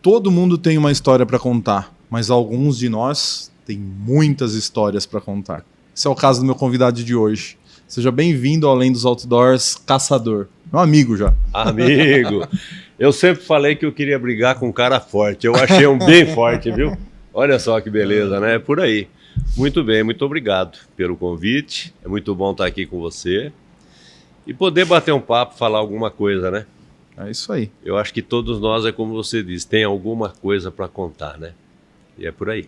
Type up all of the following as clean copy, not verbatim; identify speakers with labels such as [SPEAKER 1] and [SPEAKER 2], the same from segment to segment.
[SPEAKER 1] Todo mundo tem uma história para contar, mas alguns de nós têm muitas histórias para contar. Esse é o caso do meu convidado de hoje. Seja bem-vindo ao Além dos Outdoors, Caçador. Meu amigo já.
[SPEAKER 2] Amigo, eu sempre falei que eu queria brigar com um cara forte. Eu achei um bem forte, viu? Olha só que beleza, né? É por aí. Muito bem, muito obrigado pelo convite. É muito bom estar aqui com você. E poder bater um papo, falar alguma coisa, né?
[SPEAKER 1] É isso aí.
[SPEAKER 2] Eu acho que todos nós, é como você disse, tem alguma coisa para contar, né? E é por aí.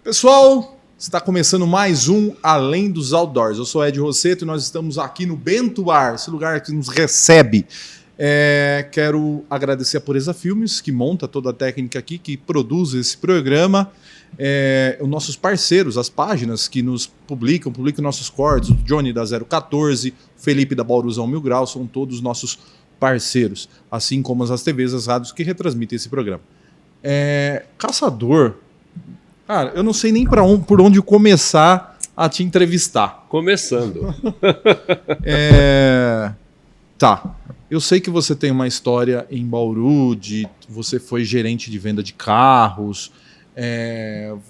[SPEAKER 1] Pessoal, está começando mais um Além dos Outdoors. Eu sou Ed Rosseto e nós estamos aqui no Bento Bar, esse lugar que nos recebe. Quero agradecer a Pureza Filmes, que monta toda a técnica aqui, que produz esse programa. Os nossos parceiros, as páginas que nos publicam nossos cortes, o Johnny da 014, o Felipe da Bauruzão 1000 Graus, são todos nossos parceiros, assim como as TVs, as rádios que retransmitem esse programa. Caçador, cara, eu não sei nem por onde começar a te entrevistar.
[SPEAKER 2] Começando.
[SPEAKER 1] Tá, eu sei que você tem uma história em Bauru, você foi gerente de venda de carros,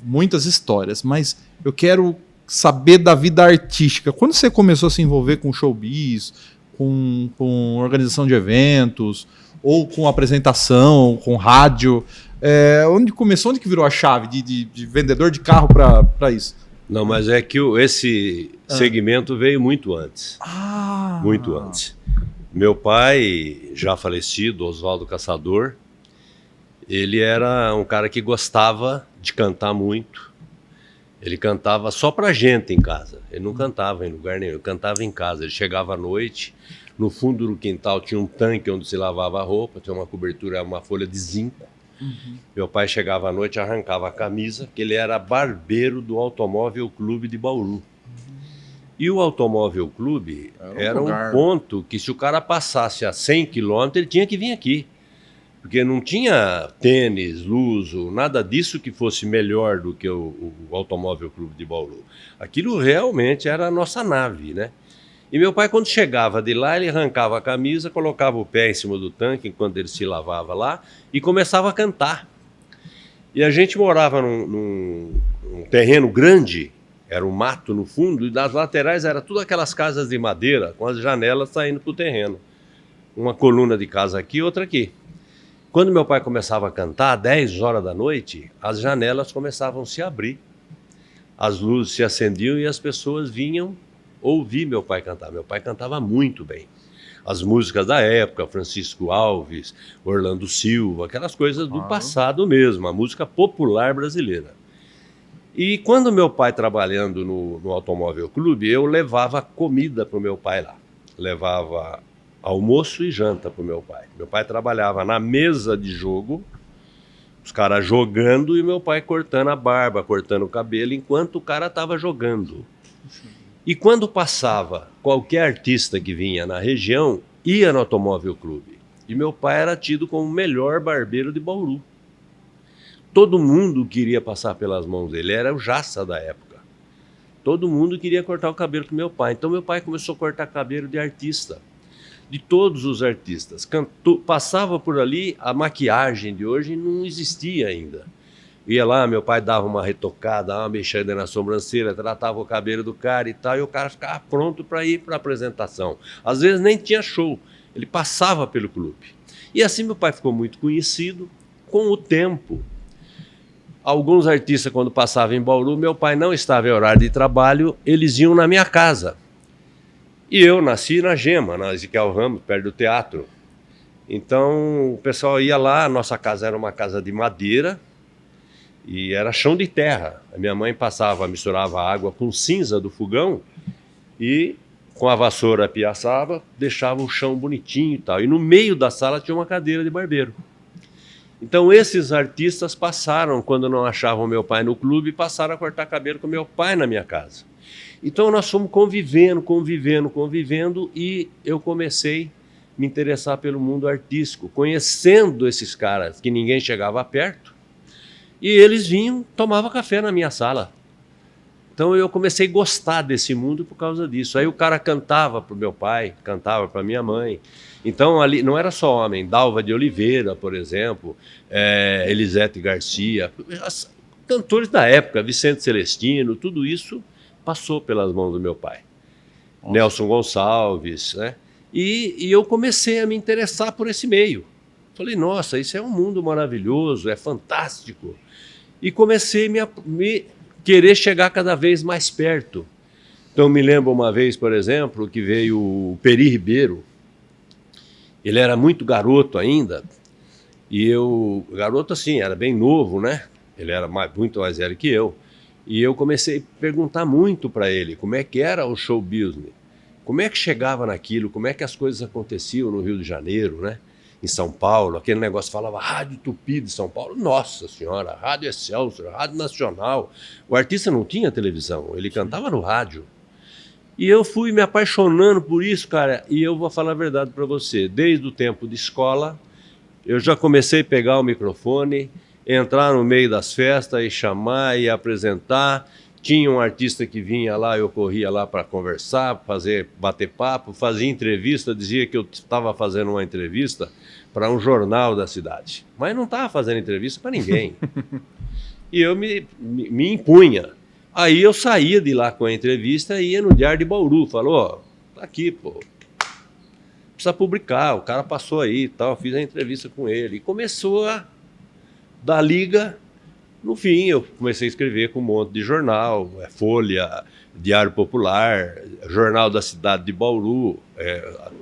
[SPEAKER 1] muitas histórias, mas eu quero saber da vida artística. Quando você começou a se envolver com showbiz, com organização de eventos, ou com apresentação, com rádio, onde começou, onde que virou a chave de vendedor de carro para isso?
[SPEAKER 2] Não, mas é que esse segmento veio muito antes. Muito antes. Meu pai, já falecido, Oswaldo Caçador, ele era um cara que gostava de cantar muito. Ele cantava só pra gente em casa. Ele não cantava em lugar nenhum, ele cantava em casa. Ele chegava à noite, no fundo do quintal tinha um tanque onde se lavava a roupa, tinha uma cobertura, uma folha de zinco. Meu pai chegava à noite, arrancava a camisa, que ele era barbeiro do Automóvel Clube de Bauru. E o Automóvel Clube era um ponto que, se o cara passasse a 100 km, ele tinha que vir aqui. Porque não tinha tênis, luso, nada disso que fosse melhor do que o Automóvel Clube de Bauru. Aquilo realmente era a nossa nave, né? E meu pai, quando chegava de lá, ele arrancava a camisa, colocava o pé em cima do tanque enquanto ele se lavava lá e começava a cantar. E a gente morava num terreno grande, era um mato no fundo, e nas laterais era tudo aquelas casas de madeira com as janelas saindo para o terreno. Uma coluna de casa aqui, outra aqui. Quando meu pai começava a cantar, 10 horas da noite, as janelas começavam a se abrir. As luzes se acendiam e as pessoas vinham ouvir meu pai cantar. Meu pai cantava muito bem. As músicas da época, Francisco Alves, Orlando Silva, aquelas coisas do passado mesmo, a música popular brasileira. E quando meu pai trabalhando no Automóvel Clube, eu levava comida para o meu pai lá. Levava almoço e janta para o meu pai. Meu pai trabalhava na mesa de jogo, os caras jogando e meu pai cortando a barba, cortando o cabelo, enquanto o cara estava jogando. E quando passava qualquer artista que vinha na região, ia no Automóvel Clube. E meu pai era tido como o melhor barbeiro de Bauru. Todo mundo queria passar pelas mãos dele, era o Jaça da época. Todo mundo queria cortar o cabelo com meu pai. Então meu pai começou a cortar cabelo de artista, de todos os artistas. Passava por ali, a maquiagem de hoje não existia ainda. Ia lá, meu pai dava uma retocada, uma mexida na sobrancelha, tratava o cabelo do cara e tal, e o cara ficava pronto para ir para a apresentação. Às vezes nem tinha show, ele passava pelo clube. E assim meu pai ficou muito conhecido. Com o tempo, alguns artistas, quando passavam em Bauru, meu pai não estava em horário de trabalho, eles iam na minha casa. E eu nasci na Gema, na Ezequiel Ramos, perto do teatro. Então o pessoal ia lá, a nossa casa era uma casa de madeira, e era chão de terra. A minha mãe misturava água com cinza do fogão e com a vassoura piaçava, deixava o chão bonitinho e tal. E no meio da sala tinha uma cadeira de barbeiro. Então esses artistas passaram, quando não achavam meu pai no clube, passaram a cortar cabelo com meu pai na minha casa. Então nós fomos convivendo, e eu comecei a me interessar pelo mundo artístico, conhecendo esses caras que ninguém chegava perto. E eles vinham, tomavam café na minha sala. Então eu comecei a gostar desse mundo por causa disso. Aí o cara cantava para o meu pai, cantava para minha mãe. Então ali não era só homem, Dalva de Oliveira, por exemplo, Elisete Garcia, cantores da época, Vicente Celestino, tudo isso passou pelas mãos do meu pai. Nossa. Nelson Gonçalves, né? E eu comecei a me interessar por esse meio. Falei, nossa, isso é um mundo maravilhoso, é fantástico. E comecei a me querer chegar cada vez mais perto. Então me lembro uma vez, por exemplo, que veio o Peri Ribeiro. Ele era muito garoto ainda, e eu, garoto assim, era bem novo, né? Ele era muito mais velho que eu. E eu comecei a perguntar muito para ele como é que era o show business, como é que chegava naquilo, como é que as coisas aconteciam no Rio de Janeiro, né? Em São Paulo, aquele negócio falava Rádio Tupi de São Paulo, nossa senhora, Rádio Excelsior, Rádio Nacional. O artista não tinha televisão, ele cantava no rádio. E eu fui me apaixonando por isso, cara, e eu vou falar a verdade para você, desde o tempo de escola, eu já comecei a pegar o microfone, entrar no meio das festas e chamar e apresentar. Tinha um artista que vinha lá, eu corria lá para conversar, bater papo, fazia entrevista, dizia que eu estava fazendo uma entrevista para um jornal da cidade. Mas não estava fazendo entrevista para ninguém. E eu me impunha. Aí eu saía de lá com a entrevista e ia no Diário de Bauru. Falou, ó, tá aqui, pô. Precisa publicar, o cara passou aí e tal, fiz a entrevista com ele. E começou a dar liga. No fim, eu comecei a escrever com um monte de jornal, Folha, Diário Popular, Jornal da Cidade de Bauru,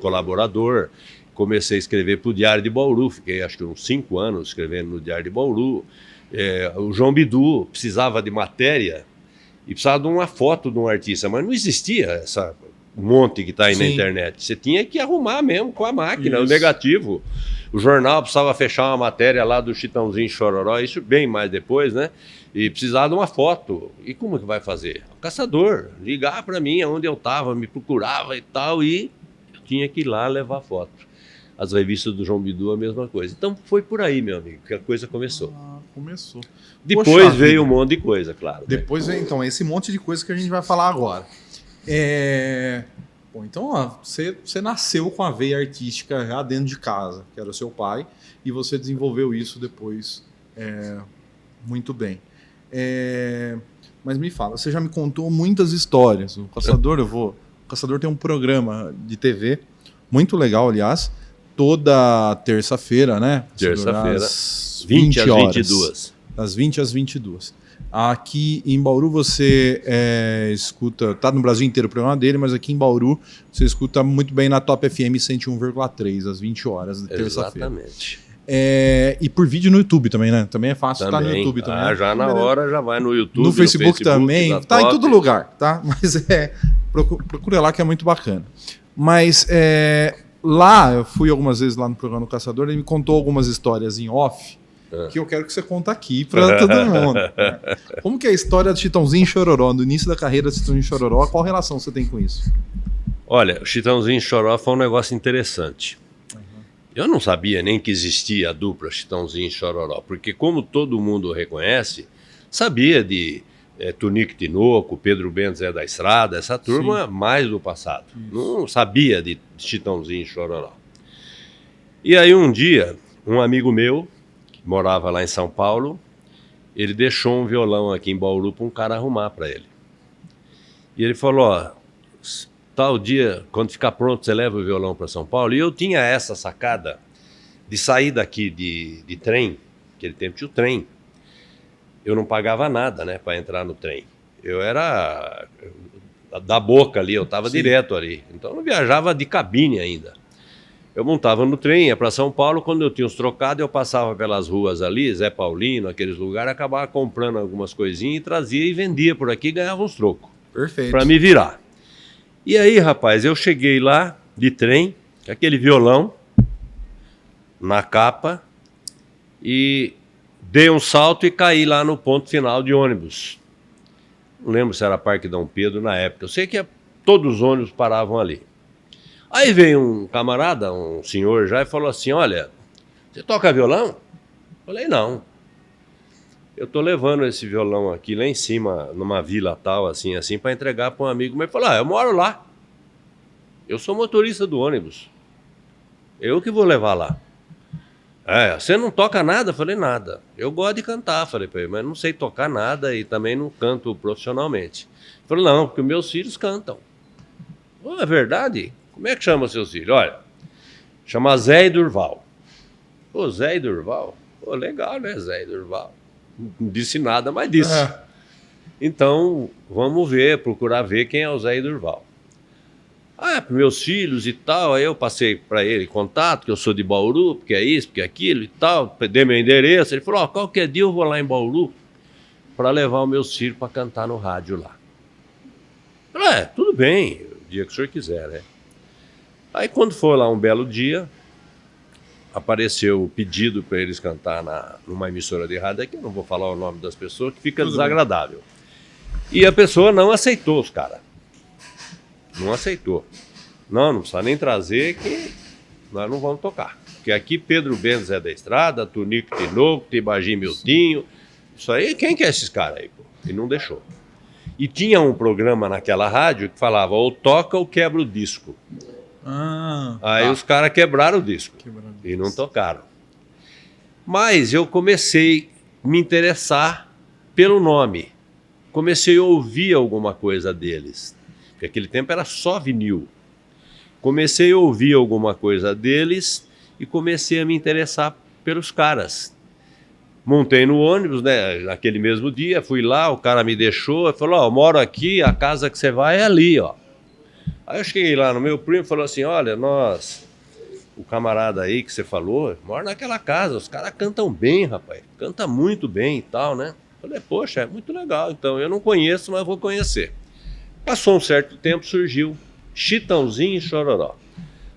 [SPEAKER 2] Colaborador. Comecei a escrever para o Diário de Bauru, fiquei acho que uns 5 anos escrevendo no Diário de Bauru. O João Bidu precisava de matéria e precisava de uma foto de um artista, mas não existia essa monte que está aí na internet. Você tinha que arrumar mesmo com a máquina, o negativo. O jornal precisava fechar uma matéria lá do Chitãozinho Chororó, isso bem mais depois, né? E precisava de uma foto. E como que vai fazer? O caçador, ligar para mim onde eu estava, me procurava e tal, e eu tinha que ir lá levar foto. As revistas do João Bidu, a mesma coisa. Então foi por aí, meu amigo, que a coisa começou.
[SPEAKER 1] Começou.
[SPEAKER 2] Depois veio um monte de coisa, claro.
[SPEAKER 1] Depois veio, então, esse monte de coisa que a gente vai falar agora. Bom, então, ó, você nasceu com a veia artística já dentro de casa, que era o seu pai, e você desenvolveu isso depois muito bem. Mas me fala, você já me contou muitas histórias. O Caçador tem um programa de TV muito legal, aliás, toda terça-feira, né?
[SPEAKER 2] Terça-feira,
[SPEAKER 1] às 20 às 22. Das 20 às 22. Aqui em Bauru você escuta, tá no Brasil inteiro o programa dele, mas aqui em Bauru você escuta muito bem na Top FM 101,3, às 20 horas de terça-feira.
[SPEAKER 2] Exatamente.
[SPEAKER 1] E por vídeo no YouTube também, né? Também é fácil estar no YouTube também.
[SPEAKER 2] Já na hora já vai no YouTube,
[SPEAKER 1] no Facebook também, tá em todo lugar, tá? Mas procura lá que é muito bacana. Mas lá, eu fui algumas vezes lá no programa do Caçador, ele me contou algumas histórias em off, que eu quero que você conte aqui para todo mundo. Como que é a história do Chitãozinho Chororó, do início da carreira do Chitãozinho Chororó, qual relação você tem com isso?
[SPEAKER 2] Olha, o Chitãozinho Chororó foi um negócio interessante. Eu não sabia nem que existia a dupla Chitãozinho Chororó, porque como todo mundo reconhece, sabia de Tunico e Tinoco, Pedro Bento Zé da Estrada, essa turma mais do passado. Isso. Não sabia de Chitãozinho Chororó. E aí um dia, um amigo meu, que morava lá em São Paulo, ele deixou um violão aqui em Bauru para um cara arrumar para ele. E ele falou, ó, tal dia, quando ficar pronto, você leva o violão para São Paulo. E eu tinha essa sacada de sair daqui de trem, naquele tempo tinha o trem. Eu não pagava nada, né, para entrar no trem. Eu era da Boca ali, eu estava direto ali. Então eu não viajava de cabine ainda. Eu montava no trem, ia para São Paulo, quando eu tinha uns trocados, eu passava pelas ruas ali, Zé Paulino, aqueles lugares, acabava comprando algumas coisinhas e trazia e vendia por aqui e ganhava uns trocos.
[SPEAKER 1] Perfeito.
[SPEAKER 2] Para me virar. E aí, rapaz, eu cheguei lá de trem, com aquele violão na capa e dei um salto e caí lá no ponto final de ônibus. Não lembro se era Parque Dom Pedro na época. Eu sei que todos os ônibus paravam ali. Aí veio um camarada, um senhor já, e falou assim, olha, você toca violão? Falei, não. eu tô levando esse violão aqui lá em cima, numa vila tal, assim, para entregar para um amigo. Mas ele falou, eu moro lá. Eu sou motorista do ônibus. Eu que vou levar lá. Você não toca nada? Eu falei, nada. Eu gosto de cantar, falei para ele, mas não sei tocar nada e também não canto profissionalmente. Ele falou, não, porque meus filhos cantam. É verdade? Como é que chama seus filhos? Olha, chama Zé e Durval. Pô, Zé e Durval? Pô, legal, né, Zé e Durval? Não disse nada, mas disse. Então, vamos ver, procurar ver quem é o Zé e Durval. Para meus filhos e tal, aí eu passei para ele contato, que eu sou de Bauru, porque é isso, porque é aquilo e tal, dei meu endereço, ele falou, qualquer dia eu vou lá em Bauru para levar os meus filhos para cantar no rádio lá. Eu falei, tudo bem, o dia que o senhor quiser, né? Aí quando foi lá um belo dia, apareceu o pedido para eles cantar numa emissora de rádio, aqui eu não vou falar o nome das pessoas, que fica desagradável. E a pessoa não aceitou os caras. Não aceitou. Não precisa nem trazer que nós não vamos tocar. Porque aqui Pedro Benz é da Estrada, Tunico Tinoco, Tibagi Miltinho. Isso aí, quem que é esses caras aí? Pô? E não deixou. E tinha um programa naquela rádio que falava ou toca ou quebra o disco. Aí os caras quebraram o disco. E não tocaram. Mas eu comecei a me interessar pelo nome. Comecei a ouvir alguma coisa deles. Porque aquele tempo era só vinil. Comecei a ouvir alguma coisa deles e comecei a me interessar pelos caras. Montei no ônibus, né, naquele mesmo dia, fui lá, o cara me deixou, falou, eu moro aqui, a casa que você vai é ali, ó. Aí eu cheguei lá no meu primo e falou assim, olha, o camarada aí que você falou, mora naquela casa, os caras cantam bem, rapaz, canta muito bem e tal, né? Falei, poxa, é muito legal, então eu não conheço, mas vou conhecer. Passou um certo tempo, surgiu Chitãozinho e Chororó,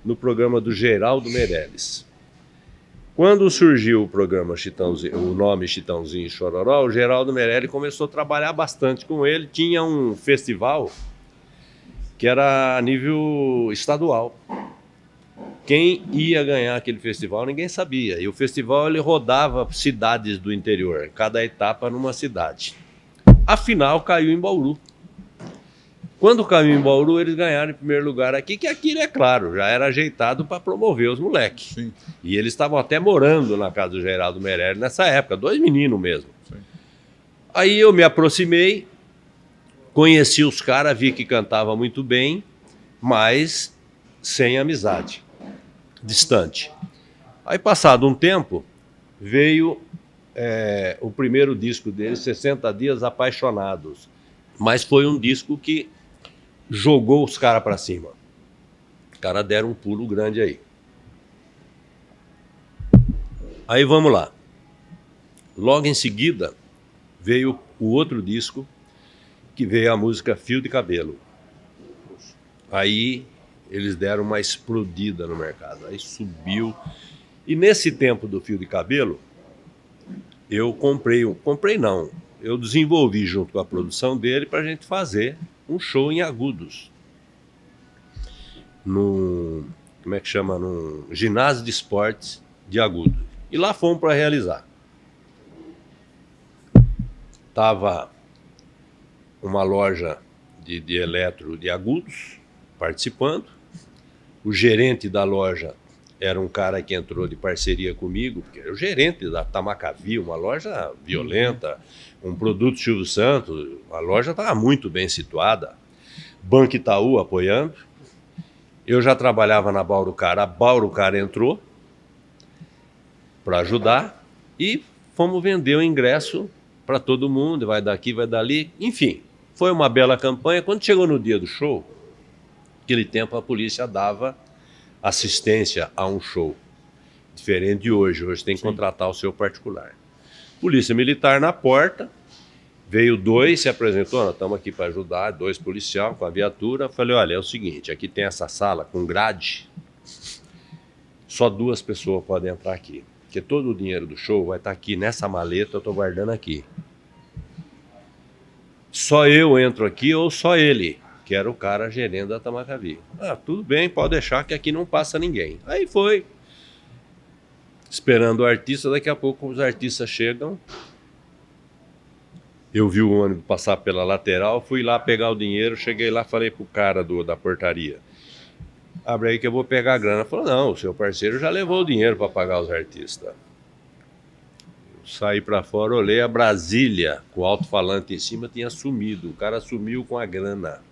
[SPEAKER 2] no programa do Geraldo Meirelles. Quando surgiu o programa Chitãozinho, o nome Chitãozinho e Chororó, o Geraldo Meirelles começou a trabalhar bastante com ele. Tinha um festival que era a nível estadual. Quem ia ganhar aquele festival, ninguém sabia. E o festival ele rodava cidades do interior, cada etapa numa cidade. A final caiu em Bauru. Quando caiu em Bauru, eles ganharam em primeiro lugar aqui, que aquilo, é claro, já era ajeitado para promover os moleques. Sim. E eles estavam até morando na casa do Geraldo Meirelles nessa época, 2 meninos mesmo. Sim. Aí eu me aproximei, conheci os caras, vi que cantava muito bem, mas sem amizade, distante. Aí, passado um tempo, veio o primeiro disco deles, 60 Dias Apaixonados. Mas foi um disco que jogou os caras para cima. Os caras deram um pulo grande aí. Aí vamos lá. Logo em seguida, veio o outro disco, que veio a música Fio de Cabelo. Aí eles deram uma explodida no mercado. Aí subiu. E nesse tempo do Fio de Cabelo, eu eu desenvolvi junto com a produção dele para a gente fazer um show em Agudos. Num ginásio de esportes de Agudos. E lá fomos para realizar. Tava uma loja de eletro de Agudos participando. O gerente da loja era um cara que entrou de parceria comigo, porque era o gerente da Tamacavi, uma loja violenta, um produto Silvio Santos, a loja estava muito bem situada, Banco Itaú apoiando. Eu já trabalhava na Baurucar, a Baurucar entrou para ajudar e fomos vender o ingresso para todo mundo, vai daqui, vai dali, enfim, foi uma bela campanha. Quando chegou no dia do show, naquele tempo a polícia dava assistência a um show, diferente de hoje. Hoje tem que contratar o seu particular. Polícia Militar na porta, veio 2, se apresentou, nós estamos aqui para ajudar, 2 policiais com a viatura. Falei, olha, é o seguinte, aqui tem essa sala com grade, só 2 pessoas podem entrar aqui, porque todo o dinheiro do show vai estar aqui nessa maleta, eu estou guardando aqui. Só eu entro aqui ou só ele, que era o cara gerente da Tamacavi. Tudo bem, pode deixar que aqui não passa ninguém. Aí foi, esperando o artista, daqui a pouco os artistas chegam, Eu vi o ônibus passar pela lateral, fui lá pegar o dinheiro, cheguei lá, falei pro cara da portaria, abre aí que eu vou pegar a grana. Falou, não, o seu parceiro já levou o dinheiro para pagar os artistas. Saí para fora, olhei a Brasília, com o alto-falante em cima, tinha sumido. O cara sumiu com a grana.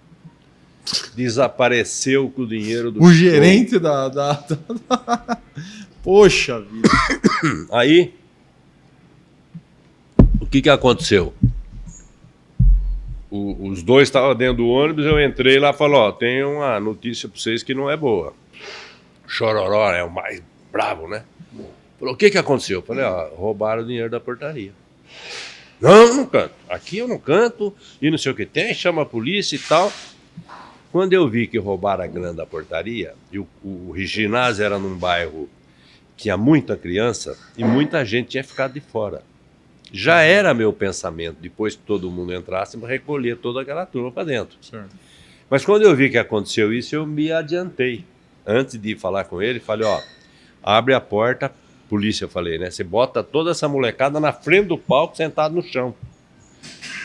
[SPEAKER 2] Desapareceu com o dinheiro do
[SPEAKER 1] O gerente da... Poxa vida.
[SPEAKER 2] Aí, o que aconteceu? Os dois estavam dentro do ônibus, eu entrei lá e falei, ó, tem uma notícia para vocês que não é boa. Chororó é o mais bravo, né? Falou, o que aconteceu? Eu falei, ó, roubaram o dinheiro da portaria. Não, não canto. Aqui eu não canto, e não sei o que tem, chama a polícia e tal. Quando eu vi que roubaram a grana da portaria, e o ginásio era num bairro que tinha muita criança, e muita gente tinha ficado de fora. Já era meu pensamento, depois que todo mundo entrasse, recolher toda aquela turma para dentro.
[SPEAKER 1] Certo.
[SPEAKER 2] Mas quando eu vi que aconteceu isso, eu me adiantei. Antes de falar com ele, falei, ó, abre a porta, polícia, eu falei, né? Você bota toda essa molecada na frente do palco, sentado no chão.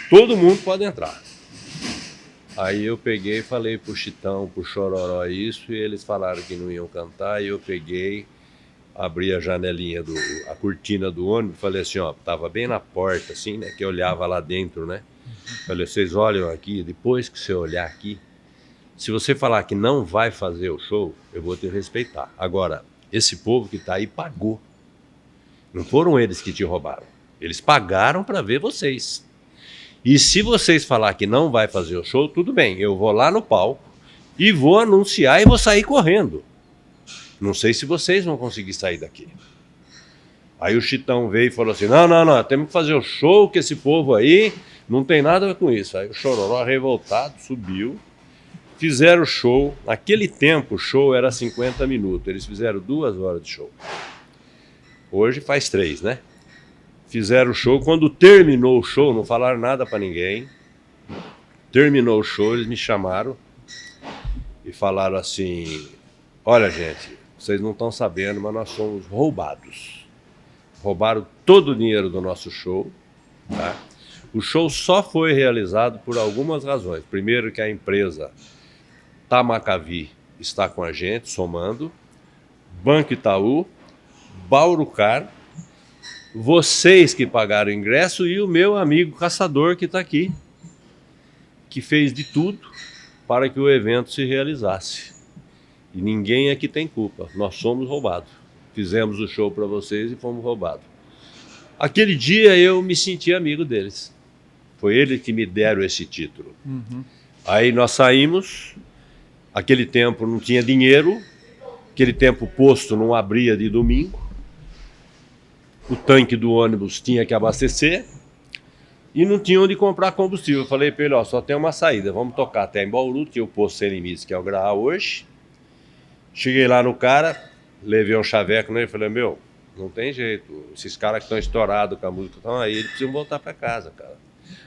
[SPEAKER 2] Todo mundo pode entrar. Aí eu peguei e falei pro Chitão, pro Chororó isso, e eles falaram que não iam cantar, e eu peguei, abri a janelinha, a cortina do ônibus, falei assim, ó, tava bem na porta, assim, né, que eu olhava lá dentro, né? Falei, vocês olham aqui, depois que você olhar aqui, se você falar que não vai fazer o show, eu vou te respeitar. Agora, esse povo que tá aí pagou. Não foram eles que te roubaram. Eles pagaram para ver vocês. E se vocês falar que não vai fazer o show, tudo bem, eu vou lá no palco e vou anunciar e vou sair correndo. Não sei se vocês vão conseguir sair daqui. Aí o Chitão veio e falou assim, não, temos que fazer o show, que esse povo aí não tem nada a ver com isso. Aí o Chororó, revoltado, subiu, fizeram o show. Naquele tempo o show era 50 minutos, eles fizeram 2 horas de show. Hoje faz 3, né? Fizeram o show, quando terminou o show, não falaram nada para ninguém. Terminou o show, eles me chamaram e falaram assim, olha gente, vocês não estão sabendo, mas nós somos roubados. Roubaram todo o dinheiro do nosso show. Tá? O show só foi realizado por algumas razões. Primeiro que a empresa Tamocavi está com a gente, somando. Banco Itaú, Bauru-Car, vocês que pagaram o ingresso e o meu amigo caçador que está aqui, que fez de tudo para que o evento se realizasse. E ninguém aqui tem culpa, nós somos roubados. Fizemos o show para vocês e fomos roubados. Aquele dia eu me senti amigo deles. Foi eles que me deram esse título. Uhum. Aí nós saímos, aquele tempo não tinha dinheiro, aquele tempo o posto não abria de domingo, o tanque do ônibus tinha que abastecer e não tinha onde comprar combustível. Eu falei para ele, ó, só tem uma saída, vamos tocar até em Bauru, que é o posto Sem Limites, que é o Graal hoje. Cheguei lá no cara, levei um chaveco nele e falei, meu, não tem jeito, esses caras que estão estourados com a música estão aí, eles precisam voltar para casa, cara.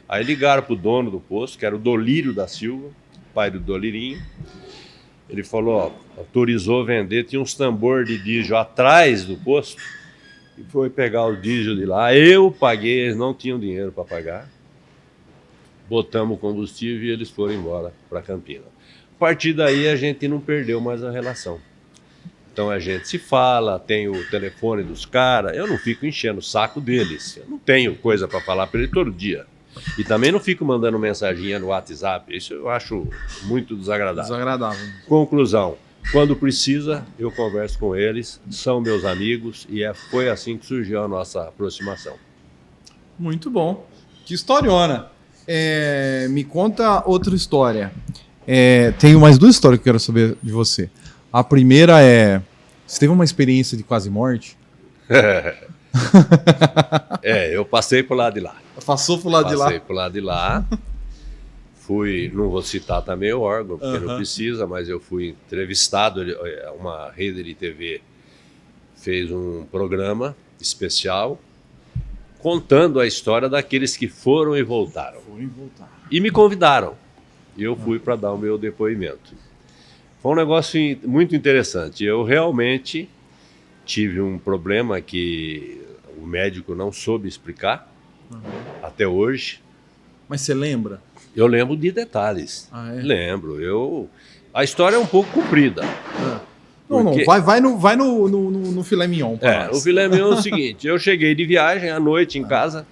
[SPEAKER 2] Aí ligaram pro dono do posto, que era o Dolírio da Silva, pai do Dolirinho. Ele falou, ó, autorizou vender, tinha uns tambor de diesel atrás do posto, e foi pegar o diesel de lá. Eu paguei, eles não tinham dinheiro para pagar. Botamos o combustível e eles foram embora para Campina. A partir daí a gente não perdeu mais a relação. Então a gente se fala, tem o telefone dos caras, eu não fico enchendo o saco deles. Eu não tenho coisa para falar para ele todo dia. E também não fico mandando mensaginha no WhatsApp, isso eu acho muito desagradável.
[SPEAKER 1] Desagradável.
[SPEAKER 2] Conclusão, quando precisa, eu converso com eles, são meus amigos e foi assim que surgiu a nossa aproximação.
[SPEAKER 1] Muito bom. Que historiona. Me conta outra história. Tenho mais 2 histórias que eu quero saber de você. A primeira é, você teve uma experiência de quase morte?
[SPEAKER 2] Eu passei por lá de lá.
[SPEAKER 1] Passou por lá de lá?
[SPEAKER 2] Passei por lá de lá. Fui, não vou citar também o órgão, porque não precisa, mas eu fui entrevistado, uma rede de TV fez um programa especial contando a história daqueles que foram e voltaram. E me convidaram. E eu fui para dar o meu depoimento. Foi um negócio muito interessante. Eu realmente tive um problema que o médico não soube explicar até hoje.
[SPEAKER 1] Mas você lembra?
[SPEAKER 2] Eu lembro de detalhes.
[SPEAKER 1] Ah, é?
[SPEAKER 2] Lembro. A história é um pouco comprida.
[SPEAKER 1] Não,
[SPEAKER 2] Porque...
[SPEAKER 1] vai no filé mignon pra nós.
[SPEAKER 2] O filé mignon é o seguinte, eu cheguei de viagem à noite em casa,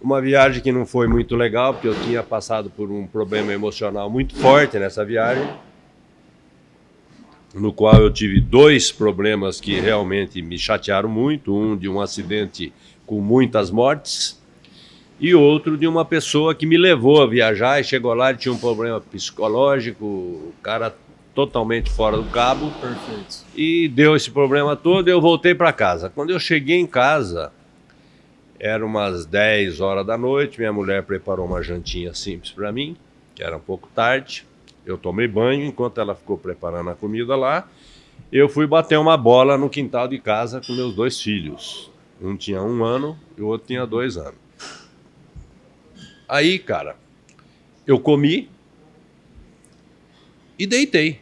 [SPEAKER 2] uma viagem que não foi muito legal, porque eu tinha passado por um problema emocional muito forte nessa viagem, no qual eu tive 2 problemas que realmente me chatearam muito, um de um acidente com muitas mortes, e outro de uma pessoa que me levou a viajar e chegou lá e tinha um problema psicológico, o cara totalmente fora do cabo.
[SPEAKER 1] Perfeito.
[SPEAKER 2] E deu esse problema todo e eu voltei para casa. Quando eu cheguei em casa, eram umas 10 horas da noite, minha mulher preparou uma jantinha simples para mim, que era um pouco tarde. Eu tomei banho, enquanto ela ficou preparando a comida lá, eu fui bater uma bola no quintal de casa com meus 2 filhos. Um tinha 1 ano e o outro tinha 2 anos. Aí, cara, eu comi e deitei.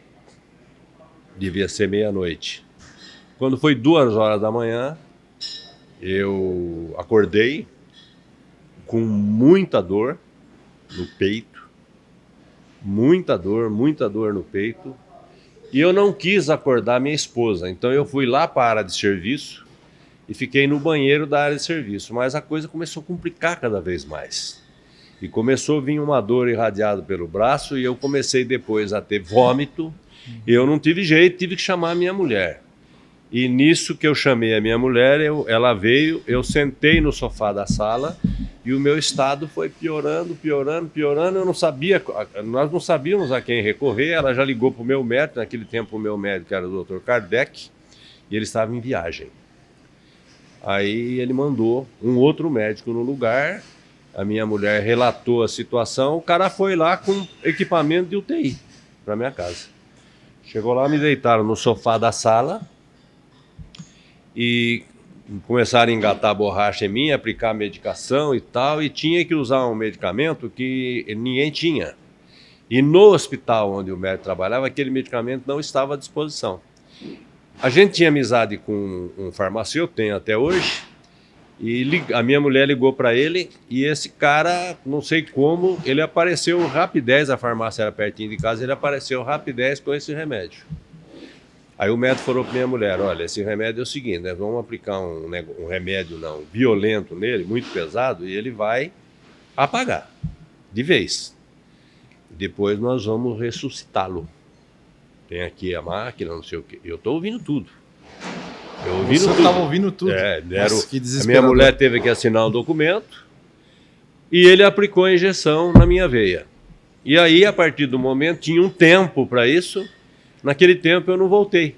[SPEAKER 2] Devia ser meia-noite. Quando foi 2 horas da manhã, eu acordei com muita dor no peito. Muita dor no peito. E eu não quis acordar minha esposa. Então eu fui lá para a área de serviço e fiquei no banheiro da área de serviço. Mas a coisa começou a complicar cada vez mais. E começou a vir uma dor irradiada pelo braço e eu comecei depois a ter vômito. E eu não tive jeito, tive que chamar a minha mulher. E nisso que eu chamei a minha mulher, ela veio, eu sentei no sofá da sala e o meu estado foi piorando. Eu não sabia, nós não sabíamos a quem recorrer. Ela já ligou para o meu médico, naquele tempo o meu médico era o Dr. Kardec, e ele estava em viagem. Aí ele mandou um outro médico no lugar. A minha mulher relatou a situação, o cara foi lá com equipamento de UTI para minha casa. Chegou lá, me deitaram no sofá da sala e começaram a engatar a borracha em mim, aplicar medicação e tal, e tinha que usar um medicamento que ninguém tinha. E no hospital onde o médico trabalhava, aquele medicamento não estava à disposição. A gente tinha amizade com um farmacêutico, tem até hoje, e a minha mulher ligou para ele e esse cara, não sei como, ele apareceu rapidez, a farmácia era pertinho de casa, ele apareceu rapidez com esse remédio. Aí o médico falou para minha mulher, olha, esse remédio é o seguinte, né, vamos aplicar um remédio violento nele, muito pesado, e ele vai apagar, de vez. Depois nós vamos ressuscitá-lo. Tem aqui a máquina, não sei o quê. Eu estou ouvindo tudo.
[SPEAKER 1] Você estava ouvindo tudo?
[SPEAKER 2] A minha mulher teve que assinar um documento e ele aplicou a injeção na minha veia. E aí, a partir do momento, tinha um tempo para isso. Naquele tempo eu não voltei.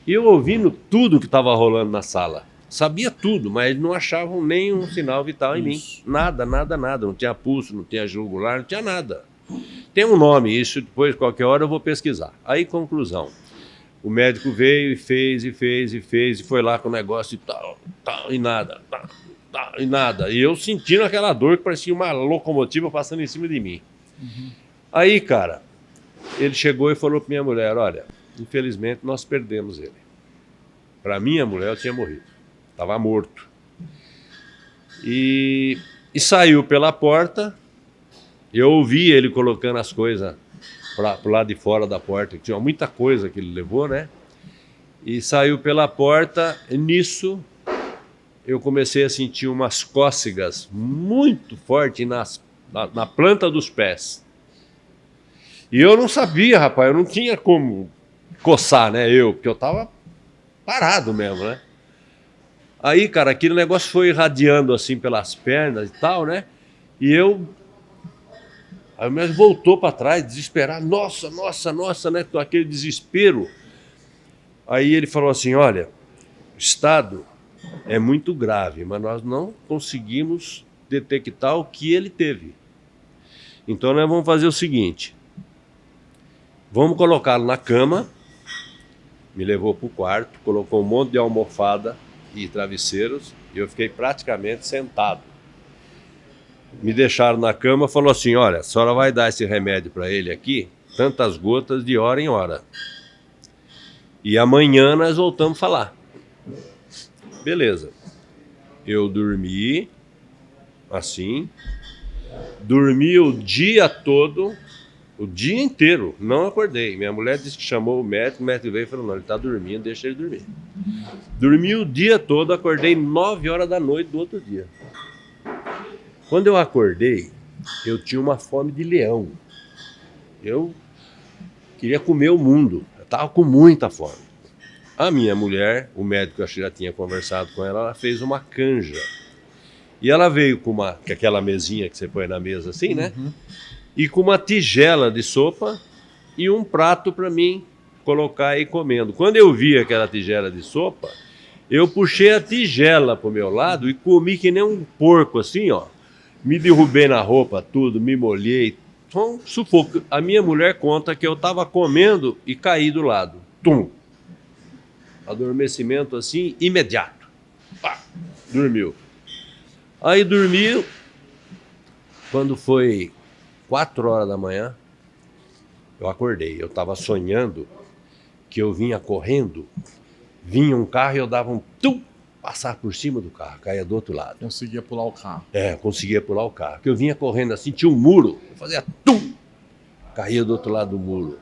[SPEAKER 2] E eu ouvindo tudo que estava rolando na sala. Sabia tudo, mas não achavam nenhum sinal vital em mim. Nada. Não tinha pulso, não tinha jugular, não tinha nada. Tem um nome, isso depois, qualquer hora, eu vou pesquisar. Aí, conclusão. O médico veio e fez, e foi lá com o negócio e tal, e nada, e nada. E eu sentindo aquela dor que parecia uma locomotiva passando em cima de mim. Aí, cara, ele chegou e falou para minha mulher, olha, infelizmente nós perdemos ele. Para minha mulher, eu tinha morrido. Estava morto. E saiu pela porta, eu ouvi ele colocando as coisas para o lado de fora da porta, que tinha muita coisa que ele levou, né? E saiu pela porta, e nisso eu comecei a sentir umas cócegas muito fortes na planta dos pés. E eu não sabia, rapaz, eu não tinha como coçar, né? Porque eu tava parado mesmo, né? Aí, cara, aquele negócio foi irradiando assim pelas pernas e tal, né? Aí o médico voltou para trás, desesperado. Nossa, né? Com aquele desespero. Aí ele falou assim, olha, o estado é muito grave, mas nós não conseguimos detectar o que ele teve. Então nós vamos fazer o seguinte, vamos colocá-lo na cama, me levou para o quarto, colocou um monte de almofada e travesseiros, e eu fiquei praticamente sentado. Me deixaram na cama e falou assim, olha, a senhora vai dar esse remédio para ele aqui, tantas gotas de hora em hora. E amanhã nós voltamos a falar. Beleza. Eu dormi, assim, Dormi o dia todo, o dia inteiro, não acordei. Minha mulher disse que chamou o médico veio e falou, não, ele está dormindo, deixa ele dormir. Dormi o dia todo, acordei 9 horas da noite do outro dia. Quando eu acordei, eu tinha uma fome de leão. Eu queria comer o mundo, eu estava com muita fome. A minha mulher, o médico, acho que já tinha conversado com ela, ela fez uma canja. E ela veio com aquela mesinha que você põe na mesa assim, né? E com uma tigela de sopa e um prato para mim colocar e ir comendo. Quando eu vi aquela tigela de sopa, eu puxei a tigela pro meu lado e comi que nem um porco assim, ó. Me derrubei na roupa, tudo, me molhei. Um sufoco. A minha mulher conta que eu estava comendo e caí do lado. Tum! Adormecimento assim, imediato. Pá! Dormiu. Aí dormi. Quando foi 4 horas da manhã, eu acordei. Eu estava sonhando que eu vinha correndo, vinha um carro e eu dava um tum, passar por cima do carro, caía do outro lado.
[SPEAKER 1] Conseguia pular o carro.
[SPEAKER 2] Conseguia pular o carro. Porque eu vinha correndo assim, tinha um muro, eu fazia tum, caía do outro lado do muro.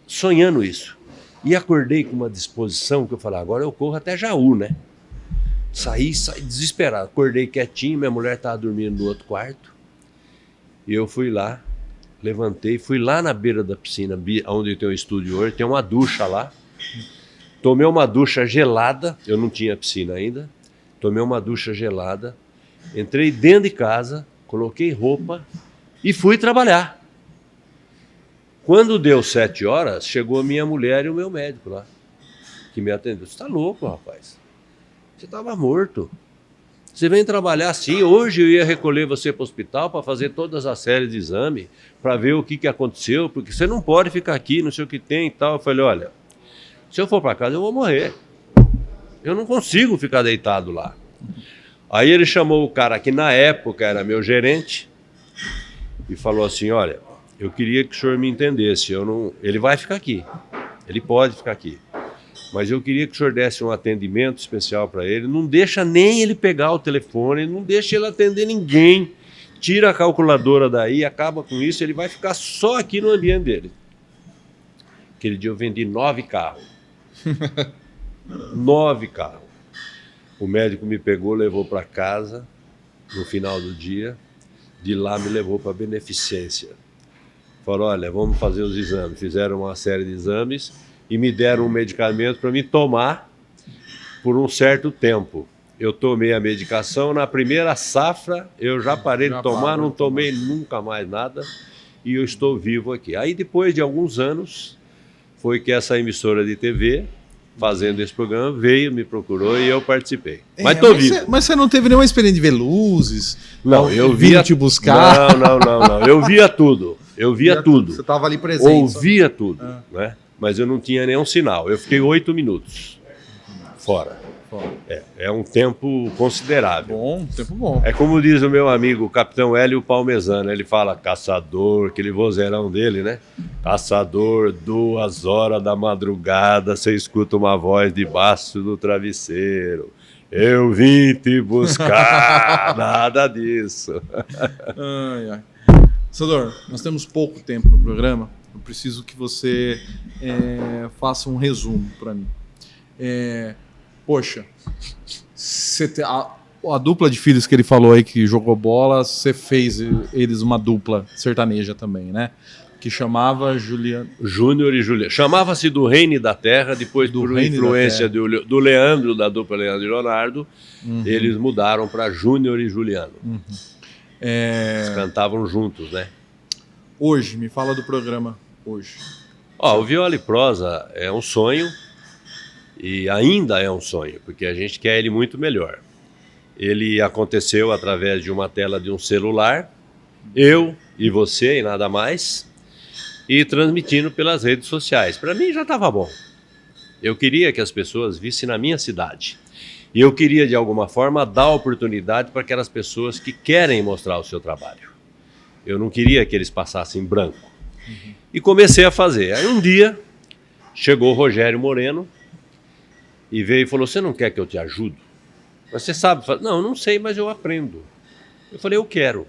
[SPEAKER 2] Sonhando isso. E acordei com uma disposição que eu falei, agora eu corro até Jaú, né? Saí desesperado. Acordei quietinho, minha mulher estava dormindo no outro quarto. E eu fui lá, levantei, fui lá na beira da piscina, onde tem um estúdio hoje, tem uma ducha lá. Tomei uma ducha gelada, eu não tinha piscina ainda. Tomei uma ducha gelada, entrei dentro de casa, coloquei roupa e fui trabalhar. Quando deu 7 horas, chegou a minha mulher e o meu médico lá, que me atendeu. Você está louco, rapaz? Você estava morto. Você vem trabalhar assim. Hoje eu ia recolher você para o hospital para fazer todas as séries de exame, para ver o que aconteceu, porque você não pode ficar aqui, não sei o que tem e tal. Eu falei, olha, se eu for para casa eu vou morrer. Eu não consigo ficar deitado lá. Aí ele chamou o cara que na época era meu gerente e falou assim, olha, eu queria que o senhor me entendesse. Ele vai ficar aqui, ele pode ficar aqui. Mas eu queria que o senhor desse um atendimento especial para ele. Não deixa nem ele pegar o telefone, não deixa ele atender ninguém. Tira a calculadora daí, acaba com isso, ele vai ficar só aqui no ambiente dele. Aquele dia eu vendi 9 carros. 9 carros. O médico me pegou, levou para casa no final do dia. De lá me levou para a beneficência. Falou, olha, vamos fazer os exames. Fizeram uma série de exames e me deram um medicamento para me tomar por um certo tempo. Eu tomei a medicação, na primeira safra eu já parei de tomar, não tomei nunca mais nada e eu estou vivo aqui. Aí depois de alguns anos foi que essa emissora de TV, fazendo esse programa, veio, me procurou e eu participei. Mas estou vivo.
[SPEAKER 1] Mas você não teve nenhuma experiência de ver luzes?
[SPEAKER 2] Não, eu via
[SPEAKER 1] te buscar?
[SPEAKER 2] Não. Eu via tudo. Eu via tudo.
[SPEAKER 1] Você estava ali presente.
[SPEAKER 2] Ouvia tudo, né? Mas eu não tinha nenhum sinal. Eu fiquei 8 minutos fora. É um tempo considerável.
[SPEAKER 1] Bom, tempo bom.
[SPEAKER 2] É como diz o meu amigo, o capitão Hélio Palmezano. Ele fala, caçador, aquele vozeirão dele, né? Caçador, 2 horas da madrugada, você escuta uma voz debaixo do travesseiro. Eu vim te buscar. Nada disso.
[SPEAKER 1] Ai. Senador, nós temos pouco tempo no programa. Eu preciso que você faça um resumo para mim. Poxa, a dupla de filhos que ele falou aí que jogou bola, você fez eles uma dupla sertaneja também, né? Que chamava
[SPEAKER 2] Júnior e Juliano. Chamava-se do Reino e da Terra, depois por influência do Leandro, da dupla Leandro e Leonardo, eles mudaram para Júnior e Juliano. Eles cantavam juntos, né?
[SPEAKER 1] Hoje, me fala do programa hoje.
[SPEAKER 2] O Viola e Prosa é um sonho e ainda é um sonho, porque a gente quer ele muito melhor. Ele aconteceu através de uma tela de um celular, eu e você e nada mais, e transmitindo pelas redes sociais. Para mim já estava bom. Eu queria que as pessoas vissem na minha cidade. E eu queria, de alguma forma, dar oportunidade para aquelas pessoas que querem mostrar o seu trabalho. Eu não queria que eles passassem em branco. E comecei a fazer. Aí um dia, chegou o Rogério Moreno e veio e falou, você não quer que eu te ajude? Mas você sabe? Não, eu não sei, mas eu aprendo. Eu falei, eu quero.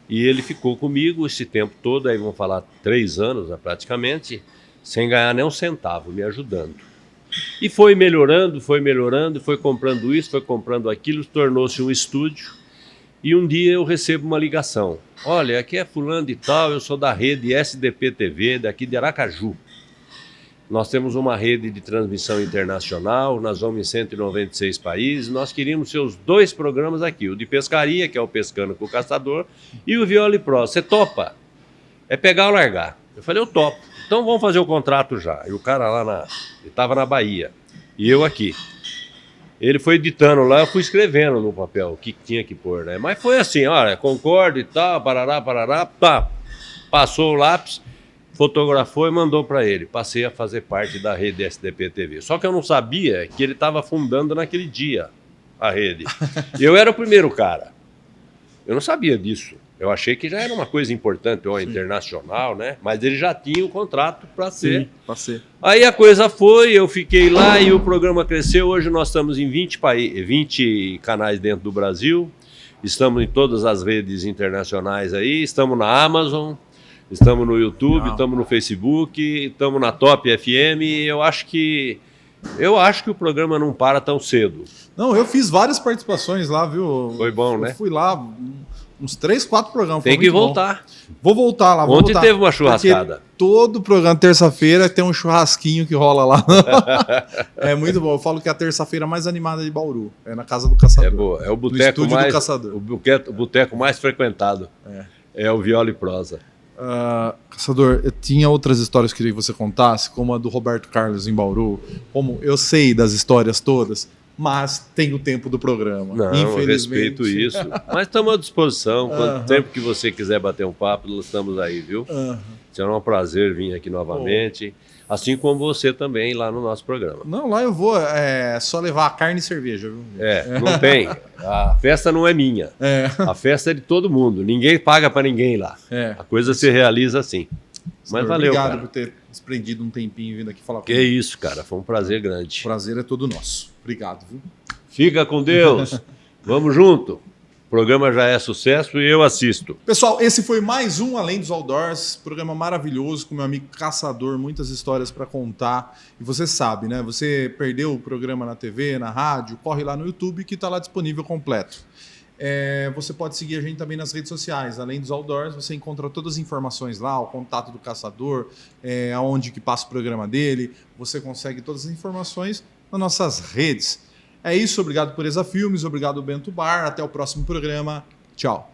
[SPEAKER 2] E ele ficou comigo esse tempo todo, aí vamos falar 3 anos praticamente, sem ganhar nem um centavo, me ajudando. E foi melhorando, foi comprando isso, foi comprando aquilo, tornou-se um estúdio. E um dia eu recebo uma ligação. Olha, aqui é fulano de tal, eu sou da rede SDP TV, daqui de Aracaju. Nós temos uma rede de transmissão internacional, nós vamos em 196 países, nós queríamos seus 2 programas aqui, o de pescaria, que é o Pescando com o Caçador, e o Viola e Prosa. Você topa? É pegar ou largar. Eu falei, eu topo. Então vamos fazer o contrato já. E o cara lá, ele estava na Bahia, e eu aqui. Ele foi editando lá, eu fui escrevendo no papel o que tinha que pôr, né? Mas foi assim, olha, concordo e tal, parará, tá. Passou o lápis, fotografou e mandou para ele. Passei a fazer parte da rede SDP TV. Só que eu não sabia que ele estava fundando naquele dia a rede. Eu era o primeiro cara. Eu não sabia disso. Eu achei que já era uma coisa importante, ó, internacional, né? Mas ele já tinha o contrato para ser.
[SPEAKER 1] Sim,
[SPEAKER 2] Aí a coisa foi, eu fiquei lá e o programa cresceu. Hoje nós estamos em 20 canais dentro do Brasil. Estamos em todas as redes internacionais aí. Estamos na Amazon, estamos no YouTube, estamos no Facebook, estamos na Top FM. Eu acho que o programa não para tão cedo.
[SPEAKER 1] Não, eu fiz várias participações lá, viu?
[SPEAKER 2] Foi bom, né?
[SPEAKER 1] Eu fui lá uns 3, 4 programas.
[SPEAKER 2] Tem que voltar.
[SPEAKER 1] Vou voltar lá.
[SPEAKER 2] Ontem teve uma churrascada.
[SPEAKER 1] Todo programa, terça-feira, tem um churrasquinho que rola lá. É muito bom. Eu falo que é a terça-feira mais animada de Bauru. É na Casa do Caçador.
[SPEAKER 2] É boa. É o boteco mais,
[SPEAKER 1] do Caçador.
[SPEAKER 2] O boteco mais frequentado. É o Viola e Prosa.
[SPEAKER 1] Caçador, eu tinha outras histórias que eu queria que você contasse, como a do Roberto Carlos em Bauru. Como eu sei das histórias todas, mas tem o tempo do programa.
[SPEAKER 2] Não, eu respeito isso. Mas estamos à disposição. Quanto tempo que você quiser bater um papo, nós estamos aí, viu? Será um prazer vir aqui novamente. Assim como você também lá no nosso programa.
[SPEAKER 1] Não, lá eu vou. É só levar carne e cerveja, viu?
[SPEAKER 2] Não tem. A festa não é minha. A festa é de todo mundo. Ninguém paga para ninguém lá. A coisa se realiza assim. Mas valeu,
[SPEAKER 1] obrigado,
[SPEAKER 2] cara.
[SPEAKER 1] Por ter desprendido um tempinho vindo aqui falar
[SPEAKER 2] comigo. Que isso, cara. Foi um prazer grande.
[SPEAKER 1] O prazer é todo nosso. Obrigado, viu?
[SPEAKER 2] Fica com Deus. Vamos junto. O programa já é sucesso e eu assisto.
[SPEAKER 1] Pessoal, esse foi mais um Além dos Outdoors, programa maravilhoso com meu amigo Caçador, muitas histórias para contar. E você sabe, né? Você perdeu o programa na TV, na rádio, corre lá no YouTube que está lá disponível completo. Você pode seguir a gente também nas redes sociais. Além dos Outdoors, você encontra todas as informações lá, o contato do Caçador, aonde que passa o programa dele. Você consegue todas as informações nas nossas redes. É isso, obrigado por Eza Filmes, obrigado Bento Bar, até o próximo programa. Tchau.